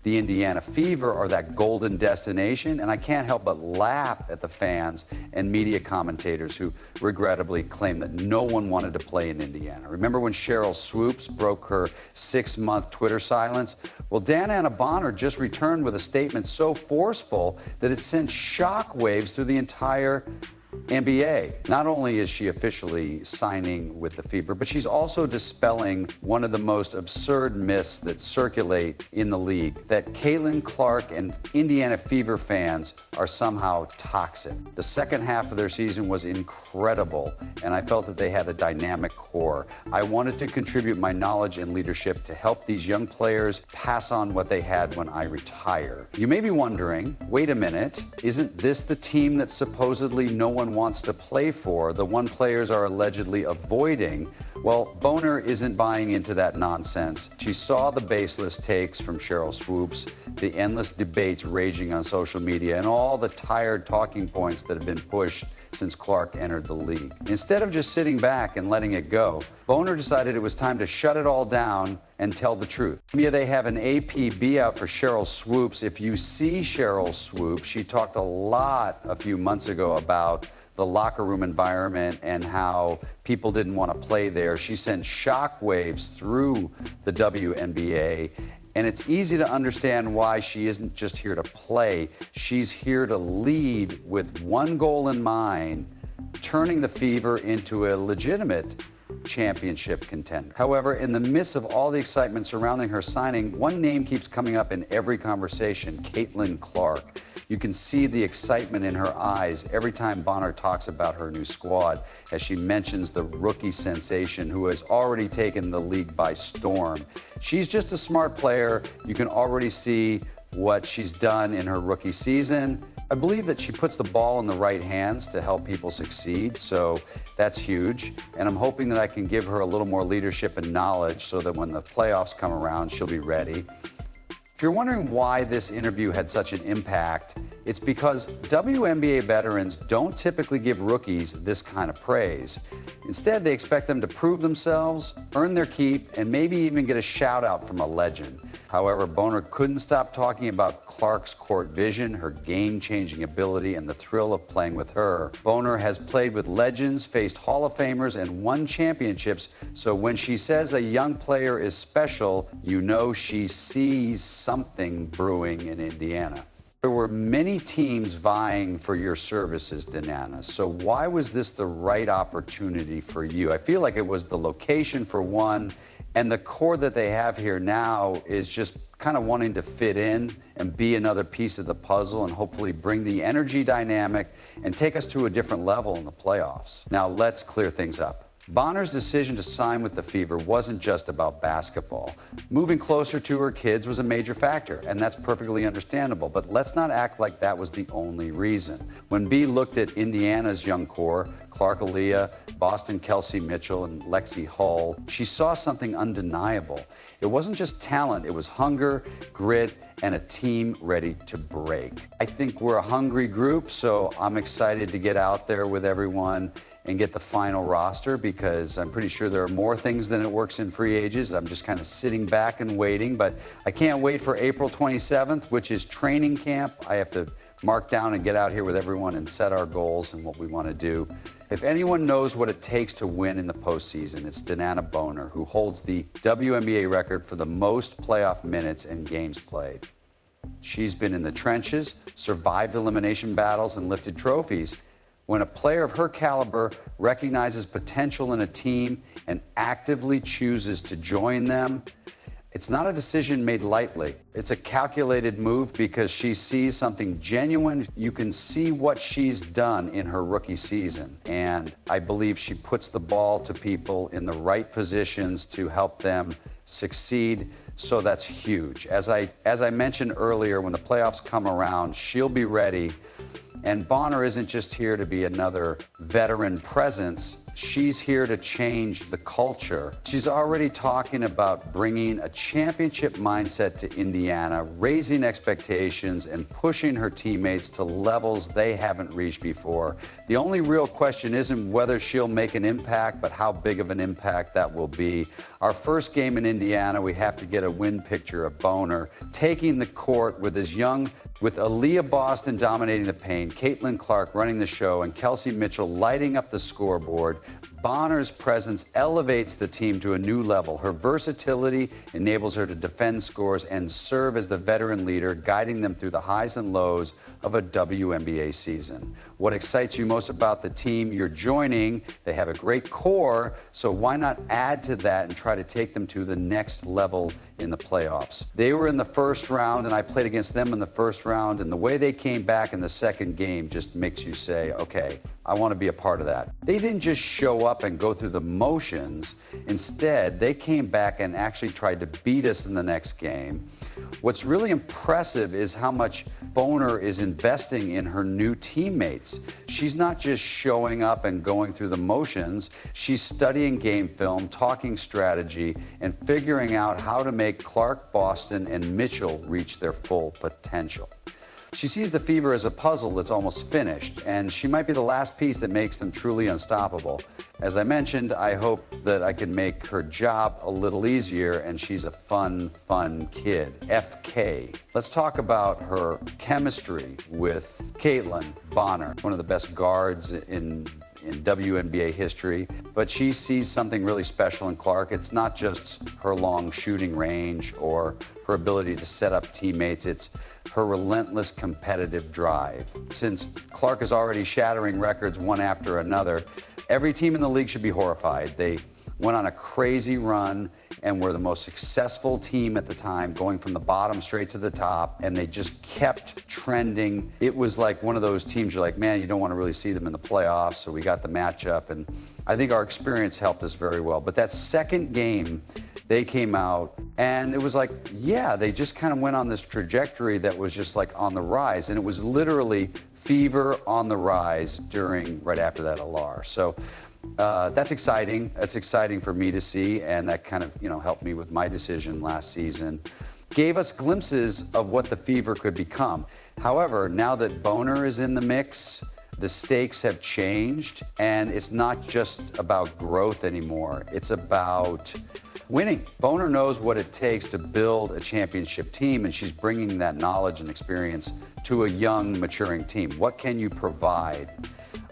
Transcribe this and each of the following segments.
The Indiana Fever are that golden destination, and I can't help but laugh at the fans and media commentators who regrettably claim that no one wanted to play in Indiana. Remember when Sheryl Swoopes broke her 6-month Twitter silence? Well, DeWanna Bonner just returned with a statement so forceful that it sent shockwaves through the entire NBA. Not only is she officially signing with the Fever, but she's also dispelling one of the most absurd myths that circulate in the league, that Caitlin Clark and Indiana Fever fans are somehow toxic. The second half of their season was incredible, and I felt that they had a dynamic core. I wanted to contribute my knowledge and leadership to help these young players pass on what they had when I retire. You may be wondering, wait a minute, isn't this the team that supposedly no one wants to play for, the one players are allegedly avoiding? Well, Bonner isn't buying into that nonsense. She saw the baseless takes from Sheryl Swoopes, the endless debates raging on social media, and all the tired talking points that have been pushed since Clark entered the league. Instead of just sitting back and letting it go, Bonner decided it was time to shut it all down and tell the truth. Yeah, they have an APB out for Sheryl Swoopes. If you see Sheryl Swoopes, she talked a lot a few months ago about the locker room environment and how people didn't want to play there. She sent shockwaves through the WNBA, and it's easy to understand why she isn't just here to play. She's here to lead with one goal in mind, turning the Fever into a legitimate championship contender. However, in the midst of all the excitement surrounding her signing, one name keeps coming up in every conversation: Caitlin Clark. You can see the excitement in her eyes every time Bonner talks about her new squad, as she mentions the rookie sensation who has already taken the league by storm. She's just a smart player. You can already see what she's done in her rookie season. I believe that she puts the ball in the right hands to help people succeed, so that's huge. And I'm hoping that I can give her a little more leadership and knowledge so that when the playoffs come around, she'll be ready. If you're wondering why this interview had such an impact, it's because WNBA veterans don't typically give rookies this kind of praise. Instead, they expect them to prove themselves, earn their keep, and maybe even get a shout out from a legend. However, Bonner couldn't stop talking about Clark's court vision, her game-changing ability, and the thrill of playing with her. Bonner has played with legends, faced Hall of Famers, and won championships, so when she says a young player is special, you know she sees something brewing in Indiana. There were many teams vying for your services, DeWanna, so why was this the right opportunity for you? I feel like it was the location for one, and the core that they have here now is just kind of wanting to fit in and be another piece of the puzzle and hopefully bring the energy dynamic and take us to a different level in the playoffs. Now, let's clear things up. Bonner's decision to sign with the Fever wasn't just about basketball. Moving closer to her kids was a major factor, and that's perfectly understandable, but let's not act like that was the only reason. When B looked at Indiana's young core, Clark Aaliyah, Boston Kelsey Mitchell, and Lexi Hull, she saw something undeniable. It wasn't just talent, it was hunger, grit, and a team ready to break. I think we're a hungry group, so I'm excited to get out there with everyone and get the final roster, because I'm pretty sure there are more things than it works in free agents. I'm just kind of sitting back and waiting, but I can't wait for April 27th, which is training camp. I have to mark down and get out here with everyone and set our goals and what we want to do. If anyone knows what it takes to win in the postseason, it's DeWanna Bonner, who holds the WNBA record for the most playoff minutes and games played. She's been in the trenches, survived elimination battles, and lifted trophies. When a player of her caliber recognizes potential in a team and actively chooses to join them, it's not a decision made lightly. It's a calculated move because she sees something genuine. You can see what she's done in her rookie season. And I believe she puts the ball to people in the right positions to help them succeed. So that's huge. As I mentioned earlier, when the playoffs come around, she'll be ready. And Bonner isn't just here to be another veteran presence. She's here to change the culture. She's already talking about bringing a championship mindset to Indiana, raising expectations and pushing her teammates to levels they haven't reached before. The only real question isn't whether she'll make an impact, but how big of an impact that will be. Our first game in Indiana, we have to get a win picture of Bonner taking the court with Aaliyah Boston dominating the paint, Caitlin Clark running the show, and Kelsey Mitchell lighting up the scoreboard. Bonner's presence elevates the team to a new level. Her versatility enables her to defend scores and serve as the veteran leader, guiding them through the highs and lows of a WNBA season. What excites you most about the team you're joining? They have a great core, so why not add to that and try to take them to the next level in the playoffs? They were in the first round, and I played against them in the first round, and the way they came back in the second game just makes you say, okay, I want to be a part of that. They didn't just show up and go through the motions. Instead, they came back and actually tried to beat us in the next game. What's really impressive is how much Bonner is investing in her new teammates. She's not just showing up and going through the motions. She's studying game film, talking strategy, and figuring out how to make Clark, Boston, and Mitchell reach their full potential. She sees the Fever as a puzzle that's almost finished, and she might be the last piece that makes them truly unstoppable. As I mentioned, I hope that I can make her job a little easier, and she's a fun kid. FK. Let's talk about her chemistry with Caitlin Bonner, one of the best guards in WNBA history, but she sees something really special in Clark. It's not just her long shooting range or her ability to set up teammates, it's her relentless competitive drive. Since Clark is already shattering records one after another, every team in the league should be horrified. They went on a crazy run and were the most successful team at the time, going from the bottom straight to the top, and they just kept trending. It was like one of those teams you're like, man, you don't want to really see them in the playoffs, so we got the matchup, and I think our experience helped us very well. But that second game, they came out, and it was like, yeah, they just kind of went on this trajectory that was just like on the rise, and it was literally Fever on the rise right after that LR. So that's exciting. That's exciting for me to see, and that kind of, helped me with my decision last season. Gave us glimpses of what the Fever could become. However, now that Bonner is in the mix, the stakes have changed, and it's not just about growth anymore. It's about winning. Bonner knows what it takes to build a championship team, and she's bringing that knowledge and experience to a young, maturing team. What can you provide?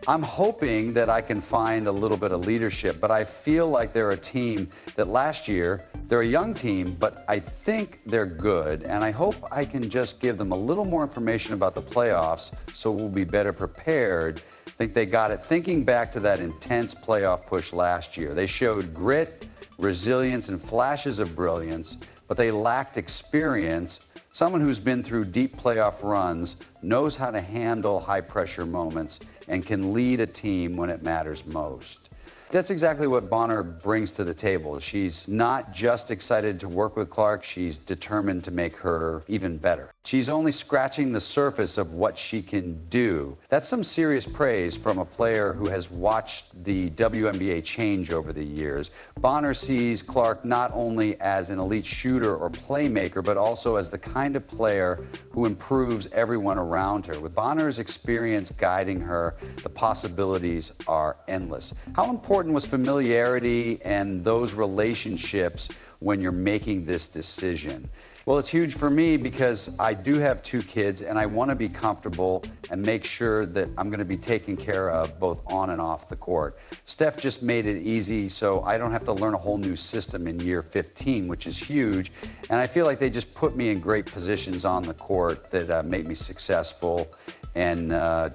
I'm hoping that I can find a little bit of leadership, but I feel like they're a team that last year, they're a young team, but I think they're good, and I hope I can just give them a little more information about the playoffs so we'll be better prepared. I think they got it. Thinking back to that intense playoff push last year, they showed grit, resilience, and flashes of brilliance, but they lacked experience. Someone who's been through deep playoff runs knows how to handle high-pressure moments and can lead a team when it matters most. That's exactly what Bonner brings to the table. She's not just excited to work with Clark, she's determined to make her even better. She's only scratching the surface of what she can do. That's some serious praise from a player who has watched the WNBA change over the years. Bonner sees Clark not only as an elite shooter or playmaker, but also as the kind of player who improves everyone around her. With Bonner's experience guiding her, the possibilities are endless. How important was familiarity and those relationships when you're making this decision? Well, it's huge for me because I do have 2 kids and I want to be comfortable and make sure that I'm going to be taken care of both on and off the court. Steph just made it easy so I don't have to learn a whole new system in year 15, which is huge. And I feel like they just put me in great positions on the court that make me successful and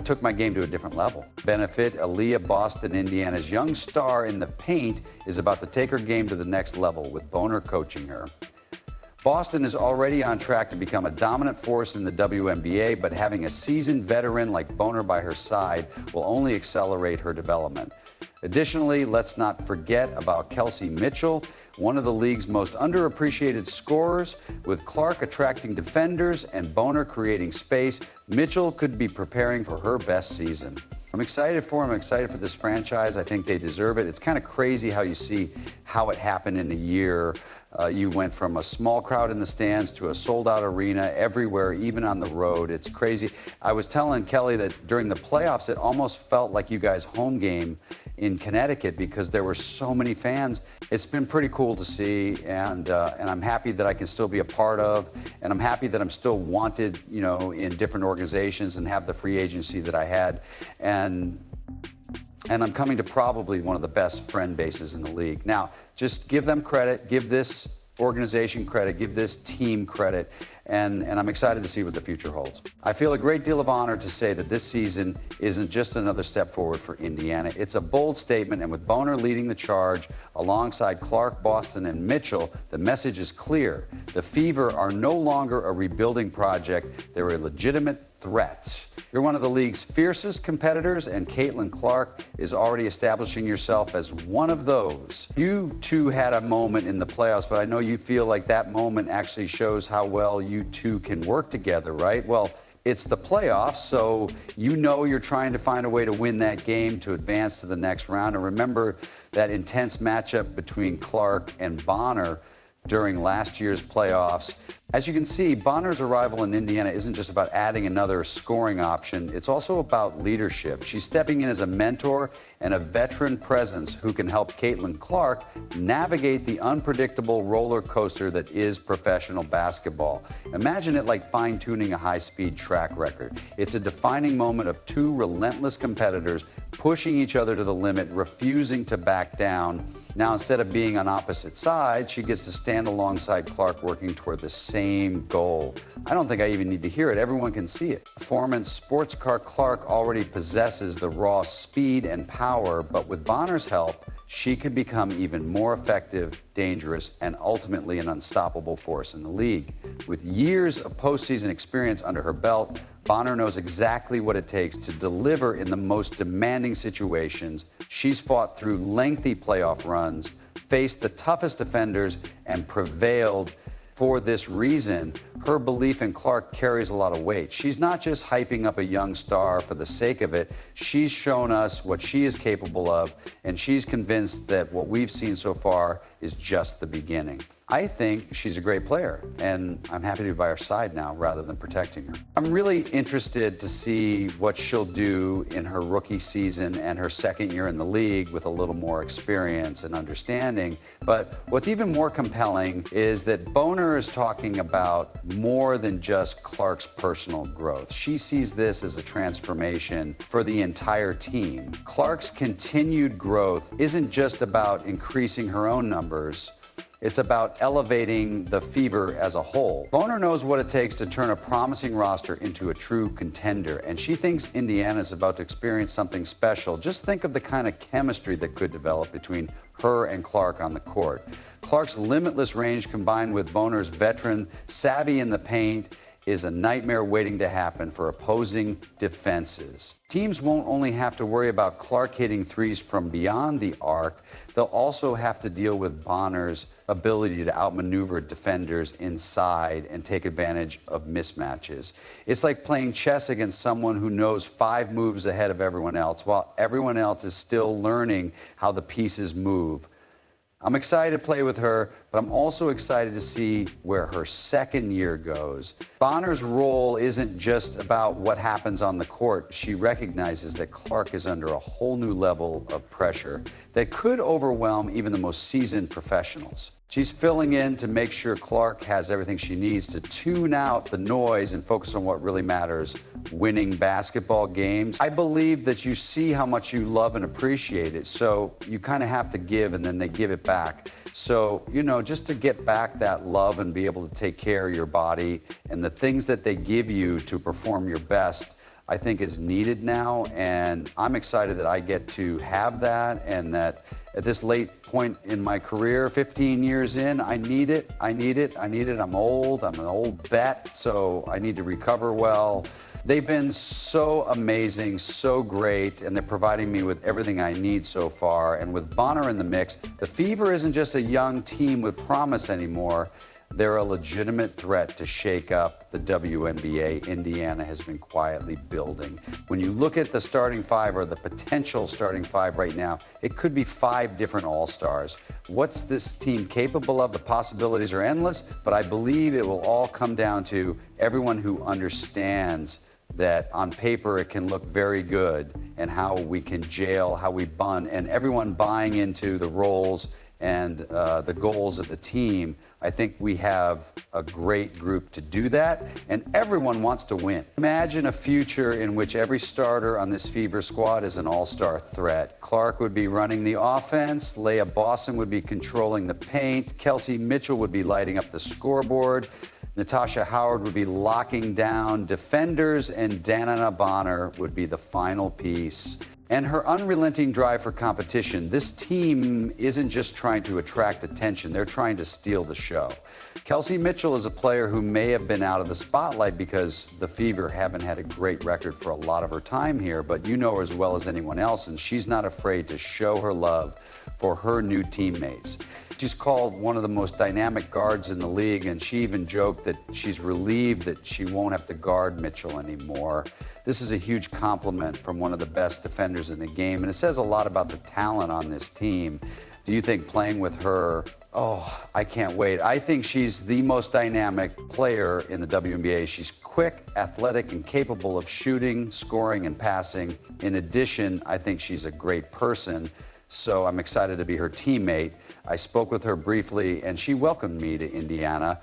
took my game to a different level. Benefit, Aaliyah Boston, Indiana's young star in the paint, is about to take her game to the next level with Bonner coaching her. Boston is already on track to become a dominant force in the WNBA, but having a seasoned veteran like Boner by her side will only accelerate her development. Additionally, let's not forget about Kelsey Mitchell, one of the league's most underappreciated scorers. With Clark attracting defenders and Boner creating space, Mitchell could be preparing for her best season. I'm excited for him. I'm excited for this franchise. I think they deserve it. It's kind of crazy how you see how it happened in a year. You went from a small crowd in the stands to a sold-out arena everywhere, even on the road. It's crazy. I was telling Kelly that during the playoffs, it almost felt like you guys' home game in Connecticut because there were so many fans. It's been pretty cool to see, and I'm happy that I can still be a part of, and I'm happy that I'm still wanted, you know, in different organizations and have the free agency that I had. And I'm coming to probably one of the best friend bases in the league. Now, just give them credit, give this organization credit, give this team credit, and I'm excited to see what the future holds. I feel a great deal of honor to say that this season isn't just another step forward for Indiana. It's a bold statement, and with Boner leading the charge alongside Clark, Boston, and Mitchell, the message is clear. The Fever are no longer a rebuilding project. They're a legitimate threat. You're one of the league's fiercest competitors, and Caitlin Clark is already establishing yourself as one of those. You two had a moment in the playoffs, but I know you feel like that moment actually shows how well you two can work together, right? Well, it's the playoffs, so you know you're trying to find a way to win that game to advance to the next round. And remember that intense matchup between Clark and Bonner during last year's playoffs. As you can see, Bonner's arrival in Indiana isn't just about adding another scoring option, it's also about leadership. She's stepping in as a mentor and a veteran presence who can help Caitlin Clark navigate the unpredictable roller coaster that is professional basketball. Imagine it like fine-tuning a high-speed track record. It's a defining moment of two relentless competitors pushing each other to the limit, refusing to back down. Now, instead of being on opposite sides, she gets to stand alongside Clark working toward the same goal. I don't think I even need to hear it. Everyone can see it. Performance sports car Clark already possesses the raw speed and power, but with Bonner's help, she can become even more effective, dangerous, and ultimately an unstoppable force in the league. With years of postseason experience under her belt, Bonner knows exactly what it takes to deliver in the most demanding situations. She's fought through lengthy playoff runs, faced the toughest defenders, and prevailed. For this reason, her belief in Clark carries a lot of weight. She's not just hyping up a young star for the sake of it. She's shown us what she is capable of, and she's convinced that what we've seen so far is just the beginning. I think she's a great player, and I'm happy to be by her side now rather than protecting her. I'm really interested to see what she'll do in her rookie season and her second year in the league with a little more experience and understanding. But what's even more compelling is that Boner is talking about more than just Clark's personal growth. She sees this as a transformation for the entire team. Clark's continued growth isn't just about increasing her own numbers. It's about elevating the Fever as a whole. Boner knows what it takes to turn a promising roster into a true contender, and she thinks Indiana's about to experience something special. Just think of the kind of chemistry that could develop between her and Clark on the court. Clark's limitless range combined with Boner's veteran savvy in the paint is a nightmare waiting to happen for opposing defenses. Teams won't only have to worry about Clark hitting threes from beyond the arc, they'll also have to deal with Bonner's ability to outmaneuver defenders inside and take advantage of mismatches. It's like playing chess against someone who knows 5 moves ahead of everyone else, while everyone else is still learning how the pieces move. I'm excited to play with her, but I'm also excited to see where her second year goes. Bonner's role isn't just about what happens on the court. She recognizes that Clark is under a whole new level of pressure that could overwhelm even the most seasoned professionals. She's filling in to make sure Clark has everything she needs to tune out the noise and focus on what really matters, winning basketball games. I believe that you see how much you love and appreciate it, so you kind of have to give and then they give it back. So, you know, just to get back that love and be able to take care of your body and the things that they give you to perform your best, I think is needed now, and I'm excited that I get to have that, and that at this late point in my career, 15 years in, I need it. I'm old, I'm an old vet, so I need to recover well. They've been so amazing, so great, and they're providing me with everything I need so far. And with Bonner in the mix, the Fever isn't just a young team with promise anymore. They're a legitimate threat to shake up the WNBA Indiana has been quietly building. When you look at the starting five, or the potential starting five right now, it could be 5 different all-stars. What's this team capable of? The possibilities are endless, but I believe it will all come down to everyone who understands that on paper it can look very good, and how we can jail, how we bun, and everyone buying into the roles and the goals of the team. I think we have a great group to do that, and everyone wants to win. Imagine a future in which every starter on this Fever squad is an all-star threat. Clark would be running the offense, Leah Boston would be controlling the paint, Kelsey Mitchell would be lighting up the scoreboard, Natasha Howard would be locking down defenders, and DeWanna Bonner would be the final piece. And her unrelenting drive for competition. This team isn't just trying to attract attention, they're trying to steal the show. Kelsey Mitchell is a player who may have been out of the spotlight because the Fever haven't had a great record for a lot of her time here, but you know her as well as anyone else, and she's not afraid to show her love for her new teammates. She's called one of the most dynamic guards in the league, and she even joked that she's relieved that she won't have to guard Mitchell anymore. This is a huge compliment from one of the best defenders in the game, and it says a lot about the talent on this team. Do you think playing with her, oh, I can't wait. I think she's the most dynamic player in the WNBA. She's quick, athletic, and capable of shooting, scoring, and passing. In addition, I think she's a great person, so I'm excited to be her teammate. I spoke with her briefly, and she welcomed me to Indiana.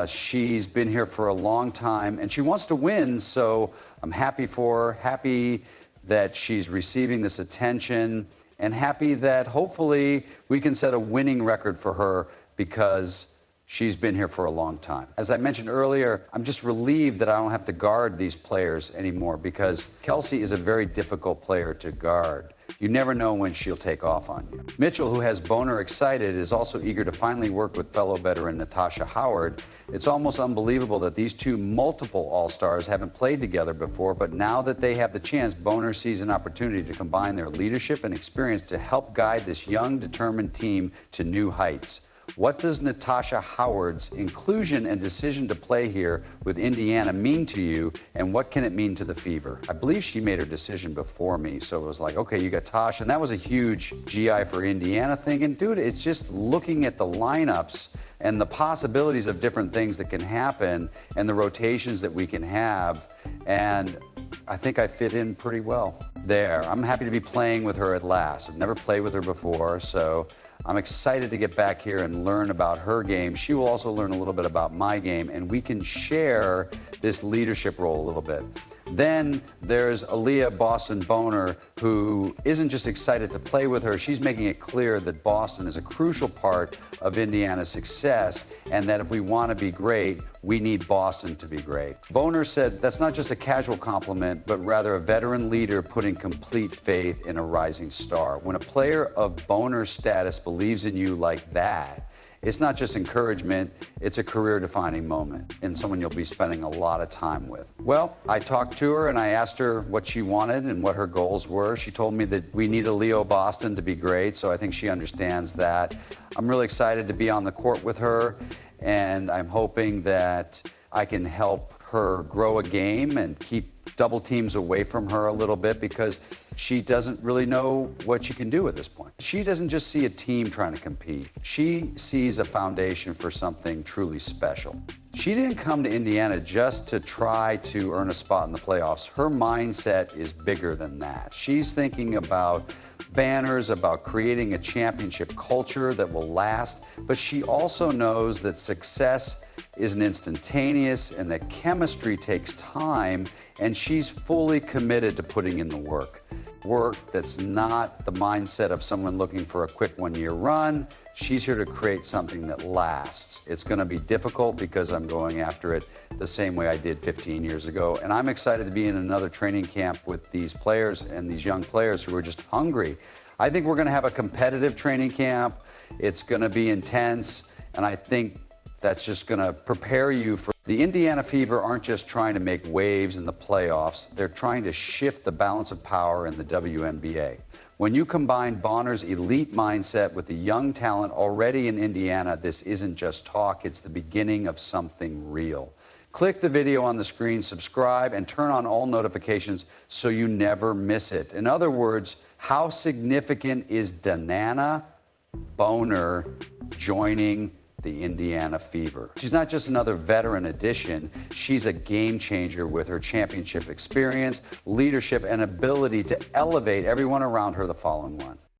She's been here for a long time, and she wants to win, so I'm happy for her, happy that she's receiving this attention, and happy that hopefully we can set a winning record for her because she's been here for a long time. As I mentioned earlier, I'm just relieved that I don't have to guard these players anymore, because Kelsey is a very difficult player to guard. You never know when she'll take off on you. Mitchell, who has Bonner excited, is also eager to finally work with fellow veteran Natasha Howard. It's almost unbelievable that these two multiple All-Stars haven't played together before, but now that they have the chance, Bonner sees an opportunity to combine their leadership and experience to help guide this young, determined team to new heights. What does Natasha Howard's inclusion and decision to play here with Indiana mean to you, and what can it mean to the Fever? I believe she made her decision before me, so it was like, okay, you got Tosh, and that was a huge GI for Indiana thing. And dude, it's just looking at the lineups and the possibilities of different things that can happen and the rotations that we can have, and I think I fit in pretty well there. I'm happy to be playing with her at last. I've never played with her before, so I'm excited to get back here and learn about her game. She will also learn a little bit about my game, and we can share this leadership role a little bit. Then there's Aaliyah Boston Bonner, who isn't just excited to play with her, she's making it clear that Boston is a crucial part of Indiana's success, and that if we want to be great, we need Boston to be great. Bonner said that's not just a casual compliment, but rather a veteran leader putting complete faith in a rising star. When a player of Bonner's status believes in you like that, it's not just encouragement, it's a career-defining moment, and someone you'll be spending a lot of time with. Well, I talked to her and I asked her what she wanted and what her goals were. She told me that we need a Leo Boston to be great, so I think she understands that. I'm really excited to be on the court with her, and I'm hoping that I can help her grow a game and keep double teams away from her a little bit, because she doesn't really know what she can do at this point. She doesn't just see a team trying to compete. She sees a foundation for something truly special. She didn't come to Indiana just to try to earn a spot in the playoffs. Her mindset is bigger than that. She's thinking about banners, about creating a championship culture that will last, but she also knows that success isn't instantaneous and that chemistry takes time, and she's fully committed to putting in the work. work that's not the mindset of someone looking for a quick one-year run. She's here to create something that lasts. It's going to be difficult because I'm going after it the same way I did 15 years ago. And I'm excited to be in another training camp with these players and these young players who are just hungry. I think we're going to have a competitive training camp. It's going to be intense, and I think that's just going to prepare you for... The Indiana Fever aren't just trying to make waves in the playoffs. They're trying to shift the balance of power in the WNBA. When you combine Bonner's elite mindset with the young talent already in Indiana, this isn't just talk. It's the beginning of something real. Click the video on the screen, subscribe, and turn on all notifications so you never miss it. In other words, how significant is DeWanna Bonner joining the Indiana Fever? She's not just another veteran addition. She's a game changer with her championship experience, leadership, and ability to elevate everyone around her the following one.